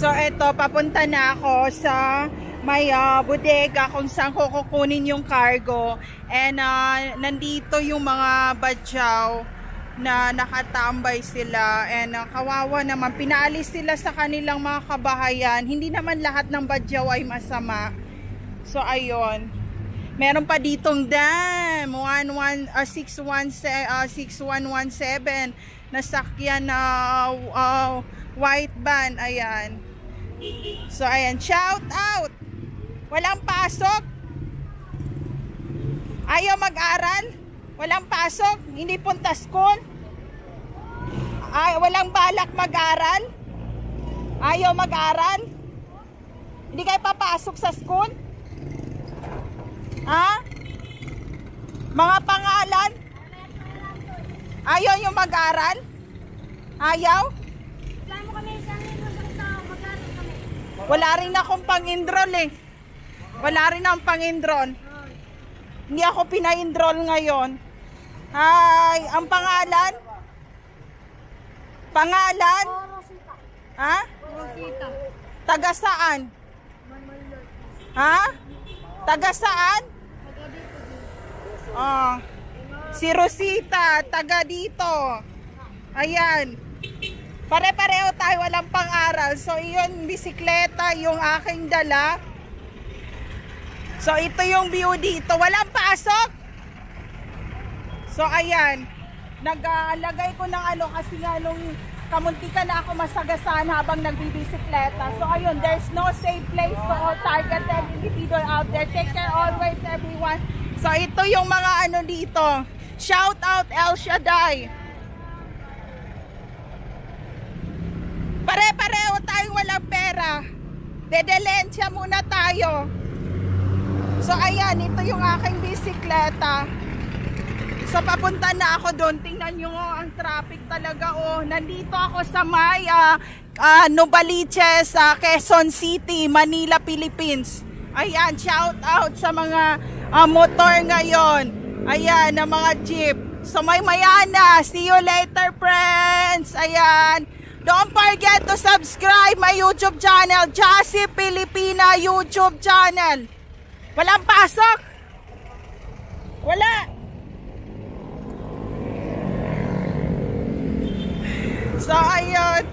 So eto, papunta na ako sa may bodega kung saan ko kukunin yung cargo. And nandito yung mga badyaw na nakatambay sila. And kawawa naman, pinaalis sila sa kanilang mga kabahayan. Hindi naman lahat ng badyaw ay masama. So ayun. Meron pa ditong dam 6117 na sakyan na white van. Ayan. So ayan, shout out. Walang pasok. Ayaw mag-aral. Walang pasok. Hindi punta school. Ay, walang balak mag-aral. Ayaw mag-aral. Hindi kayo papasok sa school. Ha? Mga pangalan? Ayaw yung mag-aral? Ayaw? Wala rin akong pang-enroll eh. Wala rin akong pang-enroll. Hindi ako pina-enroll ngayon. Ay, ang pangalan? Pangalan? Ha? Taga saan? Ha? Taga saan? Oh, si Rosita, taga dito. Ayan. Pare-pareho tayo, walang pang-aral. So, yun, bisikleta, yung aking dala. So, ito yung view dito. Walang pasok. So, ayan. Nag-alagay ko ng ano kasi nga nung kamuntikan na ako masagasaan habang nagbibisikleta. So, ayun, there's no safe place to all targeted individual out there. Take care always, everyone. So, ito yung mga ano dito. Shout out El Shaddai. Pare-pareho tayong walang pera. Dedelensya muna tayo. So ayan, ito yung aking bisikleta. So papunta na ako doon. Tingnan nyo ang traffic talaga. Oh, nandito ako sa may Novaliches, Quezon City, Manila, Philippines. Ayan, shout out sa mga motor ngayon. Ayan, na mga jeep. So may Mayana. See you later, friends. Ayan. Don't forget to subscribe my YouTube channel, Jassy Pilipina YouTube channel. Walang pasok. Wala. So, ayun.